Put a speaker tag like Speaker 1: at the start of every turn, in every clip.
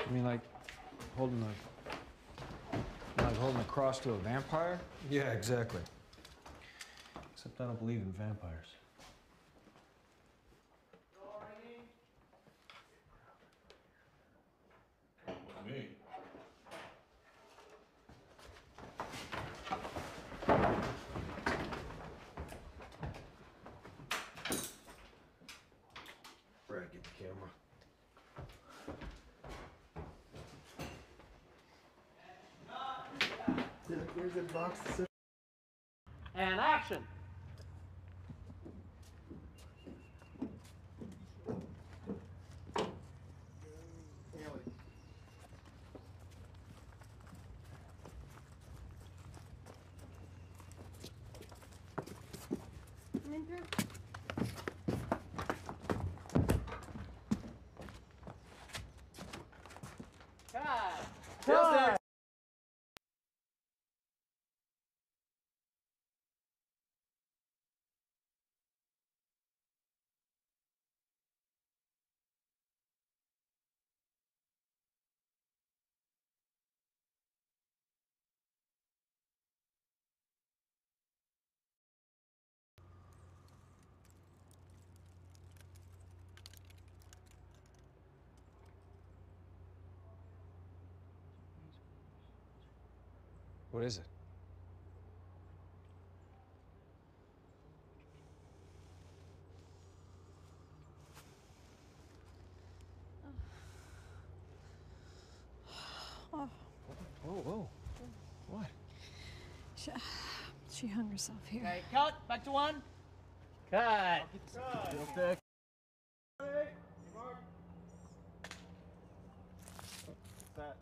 Speaker 1: You mean like holding a cross to a vampire?
Speaker 2: Yeah, exactly. Except I don't believe in vampires.
Speaker 3: Me?
Speaker 2: Brad, get the camera. Here's a box.
Speaker 4: And action! Cut!
Speaker 1: What is it?
Speaker 5: Oh.
Speaker 1: Whoa. What?
Speaker 5: She hung herself here.
Speaker 4: Okay, cut! Back to one. Cut! Cut.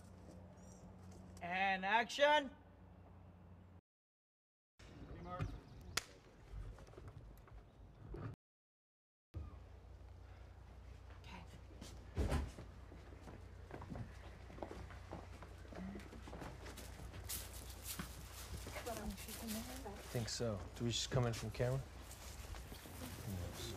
Speaker 4: And action!
Speaker 2: I think so. Do we just come in from camera? Who knows?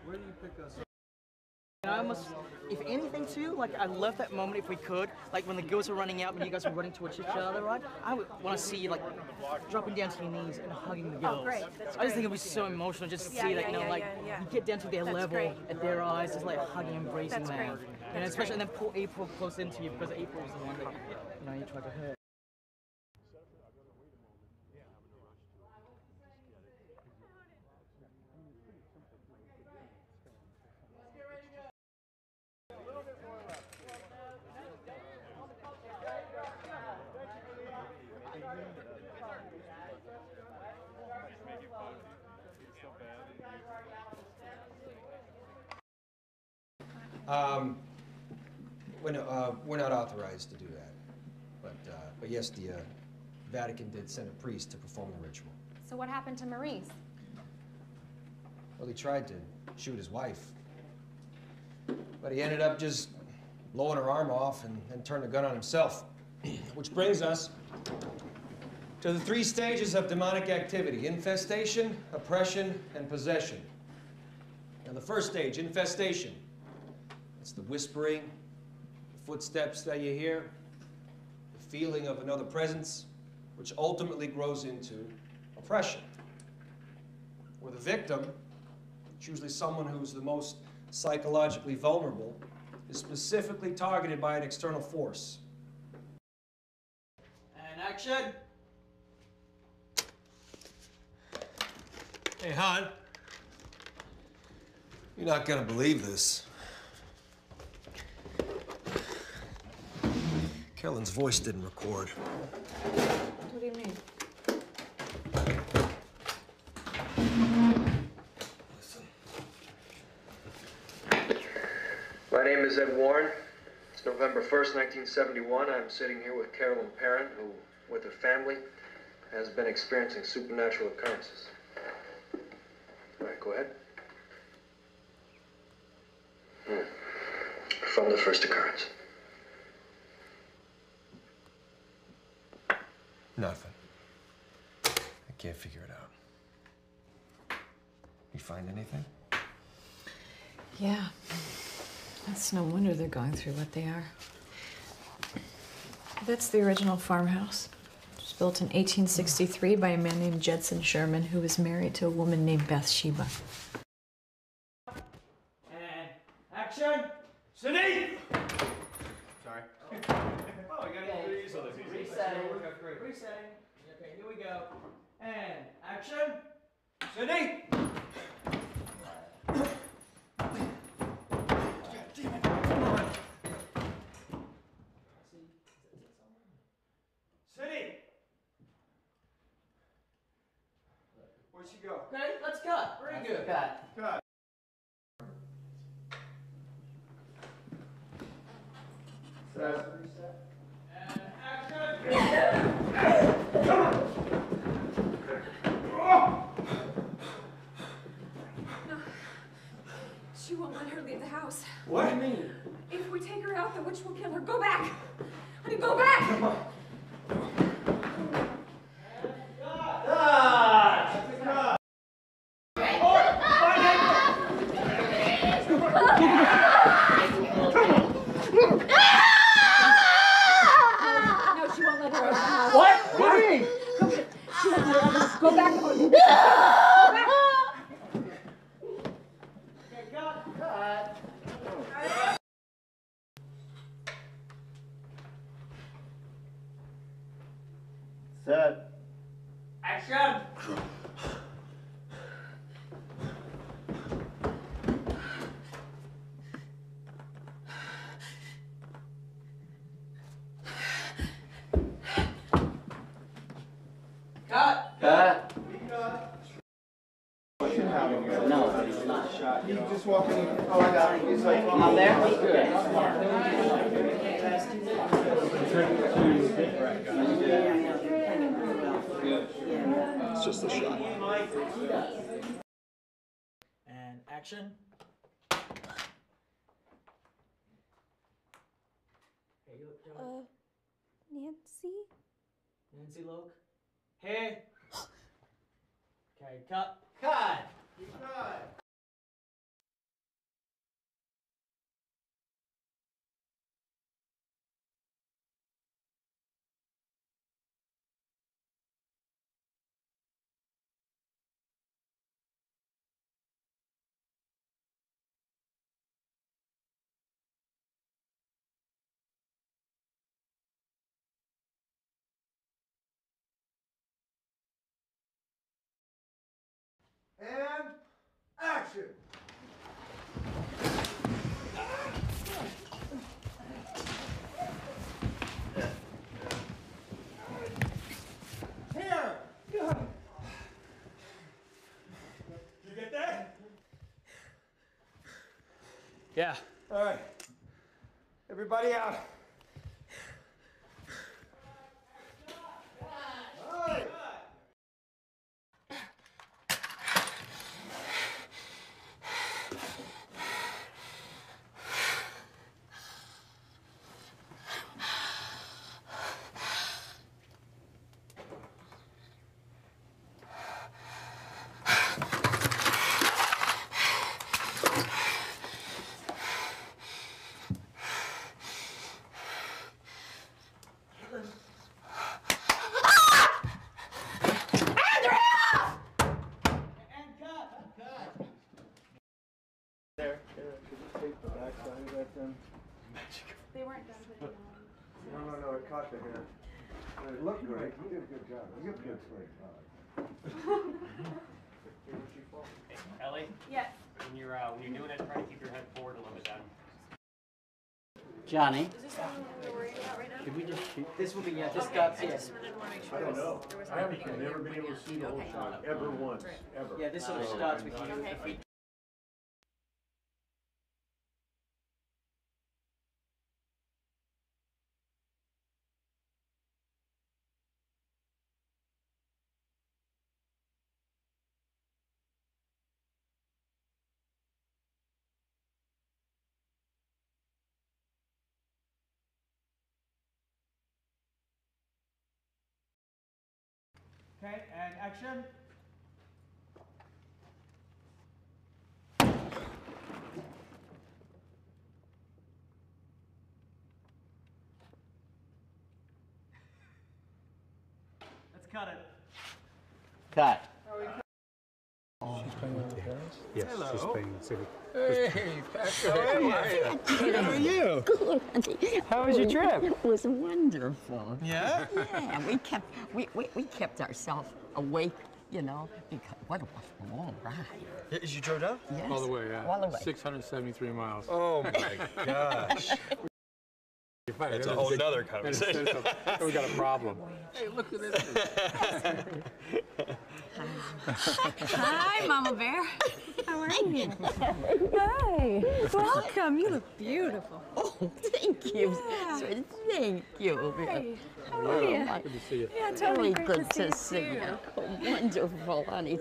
Speaker 2: Where do you pick us up?
Speaker 4: I almost, if anything too, like I love that moment if we could, like when the girls are running out, when you guys were running towards each other, right? I would want to see you like dropping down to your knees and hugging the girls.
Speaker 5: Oh, great. That's
Speaker 4: I just think it'd be so emotional just to see that, you know, like you get down to their level at their eyes, just like hugging, embracing
Speaker 5: That's
Speaker 4: them.
Speaker 5: great.
Speaker 4: And especially, and then pull April close into you because April was the one that, you know, you tried to hurt.
Speaker 2: We're not authorized to do that. But yes, the Vatican did send a priest to perform the ritual.
Speaker 6: So what happened to Maurice?
Speaker 2: Well, he tried to shoot his wife. But he ended up just blowing her arm off and turned the gun on himself. Which brings us to the 3 stages of demonic activity: infestation, oppression, and possession. Now, the first stage, infestation. It's the whispering, the footsteps that you hear, the feeling of another presence, which ultimately grows into oppression. Where the victim, it's usually someone who's the most psychologically vulnerable, is specifically targeted by an external force.
Speaker 4: And action!
Speaker 2: Hey, hon. You're not gonna believe this. Kellen's voice didn't record.
Speaker 5: What do you mean?
Speaker 2: Listen. My name is Ed Warren. It's November 1st, 1971. I'm sitting here with Carolyn Parent, who, with her family, has been experiencing supernatural occurrences. All right, go ahead. From the first occurrence. Nothing. I can't figure it out. You find anything?
Speaker 5: Yeah. That's no wonder they're going through what they are. That's the original farmhouse. It was built in 1863 by a man named Judson Sherman, who was married to a woman named Bathsheba.
Speaker 4: And action! City!
Speaker 1: Sorry.
Speaker 4: Oh, you gotta do these other pieces. Resetting. Resetting. Okay, here we go. And action! City! City!
Speaker 2: Where'd she go?
Speaker 4: Okay, let's cut. Very good. Cut.
Speaker 2: Cut.
Speaker 4: And action!
Speaker 3: She won't let her leave the house.
Speaker 2: What do you mean?
Speaker 3: If we take her out, the witch will kill her. Go back! I mean, go back! No, she won't let her out of the house.
Speaker 4: What? What do you mean?
Speaker 3: She won't let her out of the house. Go back! Go back!
Speaker 4: Okay, cut.
Speaker 6: Set.
Speaker 4: Action! Cut!
Speaker 6: Cut.
Speaker 7: No, it's not.
Speaker 6: He's just walking in. Oh, I got it. He's like,
Speaker 7: I'm there?
Speaker 6: it's just a shot.
Speaker 4: And action. Hey, you look, Joey.
Speaker 8: Nancy?
Speaker 4: Nancy Loke. Hey. Okay, cut. Cut.
Speaker 2: And action! Here! You get that?
Speaker 1: Yeah.
Speaker 2: All right. Everybody out.
Speaker 6: There. Should we take the back side of that then?
Speaker 3: They weren't done putting it on.
Speaker 6: No, it caught the hair. It looked great. You did a good job. You got good swing.
Speaker 9: Ellie,
Speaker 3: Yes.
Speaker 9: when you're doing it, try to keep your head forward a little bit then.
Speaker 7: Johnny,
Speaker 3: Is this the one we're worried about right now?
Speaker 7: should we just shoot?
Speaker 4: This will be, yeah, this cuts,
Speaker 3: I
Speaker 4: yeah.
Speaker 3: just didn't want to make sure
Speaker 6: I don't know.
Speaker 3: there was
Speaker 6: I haven't
Speaker 3: nothing
Speaker 6: never been able to see the whole
Speaker 3: Okay.
Speaker 6: shot ever once, ever.
Speaker 4: Yeah, this sort of starts with you.
Speaker 3: Okay.
Speaker 4: If we Okay, and action. Let's cut it.
Speaker 7: Cut.
Speaker 10: She's playing with the parents? Yes,
Speaker 4: Hello.
Speaker 10: she's playing civic.
Speaker 2: Hey, Patrick.
Speaker 10: How are you?
Speaker 11: Good.
Speaker 10: How was your trip?
Speaker 11: It was wonderful.
Speaker 10: Yeah?
Speaker 11: Yeah, we kept ourselves awake, you know, because what a long ride.
Speaker 2: You drove down?
Speaker 11: Yes.
Speaker 10: All the way, yeah.
Speaker 11: All the way.
Speaker 10: 673 miles.
Speaker 2: Oh my gosh. That's a whole nother conversation.
Speaker 10: We got a problem. Hey, look at this.
Speaker 3: Hi, Mama Bear. How are you? Hi. Welcome. You look beautiful.
Speaker 11: Oh, thank you.
Speaker 3: Yeah.
Speaker 11: Sweet, thank you.
Speaker 3: Hi. How are you?
Speaker 10: Good to see you.
Speaker 3: Yeah, totally
Speaker 11: Very
Speaker 3: great
Speaker 11: good
Speaker 3: to
Speaker 11: to
Speaker 3: see
Speaker 11: see
Speaker 3: you.
Speaker 11: you.
Speaker 3: Too.
Speaker 11: Oh, wonderful, honey.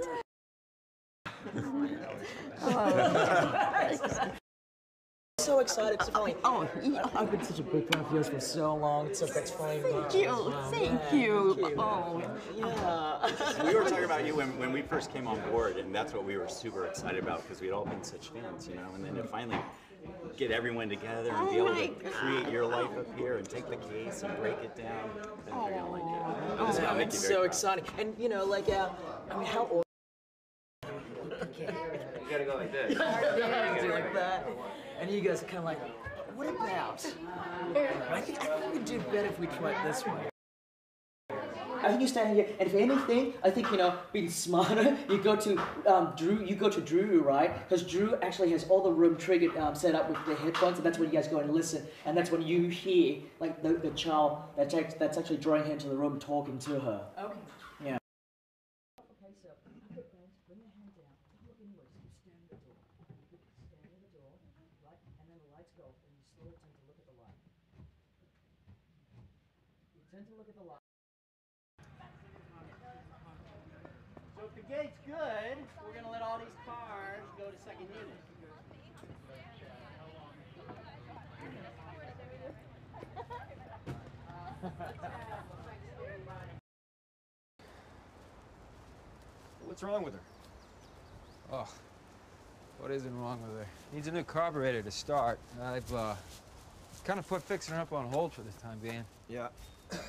Speaker 4: So excited to finally.
Speaker 11: Oh, yeah.
Speaker 4: I've been such a big fan of yours for so long. So that's finally.
Speaker 11: Thank you. Thank you. Oh,
Speaker 4: Yeah.
Speaker 12: We were talking about you when we first came on board, and that's what we were super excited about because we'd all been such fans, you know. And then to finally get everyone together and be able to create your life up here and take the case and break it down, then they're gonna like it. It's gonna make you very
Speaker 4: So
Speaker 12: proud.
Speaker 4: exciting. And you know, like, I mean, how old?
Speaker 1: You gotta go like this.
Speaker 4: Like that. And you guys are kind of like, what about? I think we'd do better if we tried this way. I think you stand here, and if anything, I think, you know, being smarter, you go to Drew, right? Because Drew actually has all the room triggered set up with the headphones, and that's when you guys go and listen, and that's when you hear, like, the child that's actually drawing her into the room talking to her. Okay. Yeah. Okay, so, bring your hand down, look inwards, you stand in the door. You stand in the door, right, and then the lights go, and you slowly tend to look at the light. You tend to look at the light. So if the gate's good, we're gonna let all these cars go to second unit.
Speaker 2: What's wrong with her? Oh, what isn't wrong with her? Needs a new carburetor to start. I've kind of put fixing her up on hold for the time being. Yeah. Hey,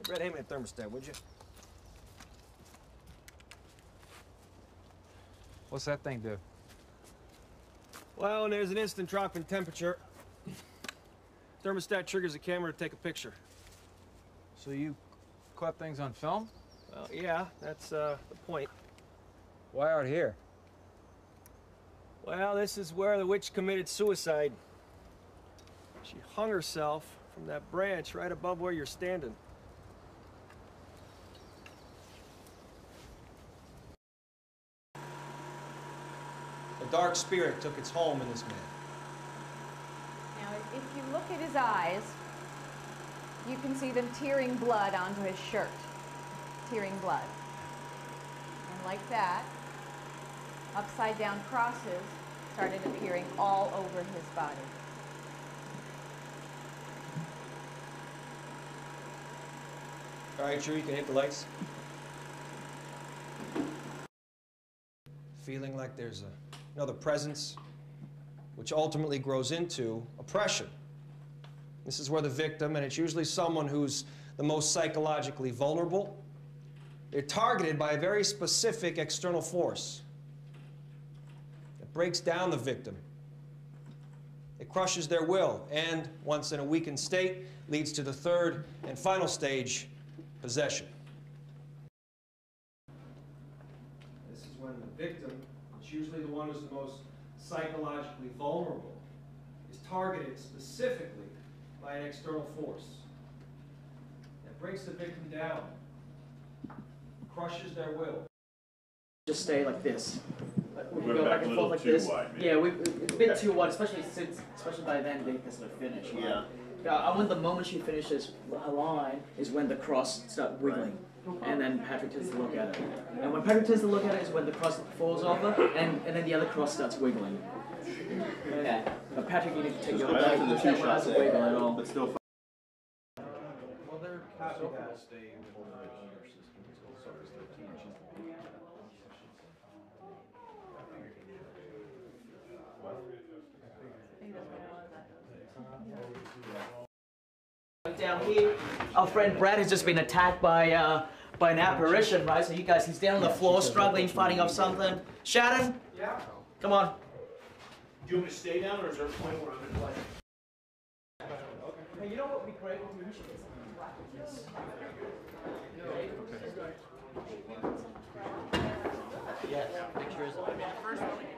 Speaker 2: Brett, hand me a thermostat, would you? What's that thing do?
Speaker 13: Well, when there's an instant drop in temperature, thermostat triggers a camera to take a picture.
Speaker 2: So you caught things on film?
Speaker 13: Well, yeah, that's the point.
Speaker 2: Why out here?
Speaker 13: Well, this is where the witch committed suicide. She hung herself from that branch right above where you're standing.
Speaker 2: A dark spirit took its home in this man.
Speaker 3: Now, if you look at his eyes, you can see them tearing blood onto his shirt. Tearing blood. And like that, upside down crosses started appearing all over his body.
Speaker 2: All right, Drew, you can hit the lights. Feeling like there's another presence, which ultimately grows into oppression. This is where the victim, and it's usually someone who's the most psychologically vulnerable, they're targeted by a very specific external force. It breaks down the victim. It crushes their will, and once in a weakened state, leads to the third and final stage, possession. This is when the victim, it's usually the one who's the most psychologically vulnerable, is targeted specifically by an external force that breaks the victim down, crushes their will.
Speaker 4: Just stay like this. We
Speaker 14: We're
Speaker 4: go
Speaker 14: back
Speaker 4: back and
Speaker 14: a
Speaker 4: forth
Speaker 14: little
Speaker 4: like
Speaker 14: too
Speaker 4: this.
Speaker 14: wide, maybe.
Speaker 4: Yeah, it's a bit too wide, especially by then they sort of finish. Right? Yeah. I want the moment she finishes her line is when the cross starts wiggling. And then Patrick takes a look at it. And when Patrick takes a look at it is when the cross falls over and then the other cross starts wiggling. Okay. But Patrick, you need to take your
Speaker 14: Right after the two shots,
Speaker 4: wiggle at all.
Speaker 14: but still.
Speaker 2: Well, they're happy that.
Speaker 4: Down here, our friend Brad has just been attacked by an apparition, right? So you guys, he's down on the floor, struggling, fighting off something. Shannon? Yeah? Come on.
Speaker 14: Do you want me to stay down, or is there a point where I'm going to play?
Speaker 4: Hey, you know what would be great? We should get some practice.
Speaker 11: Yes, pictures. I mean, the first one.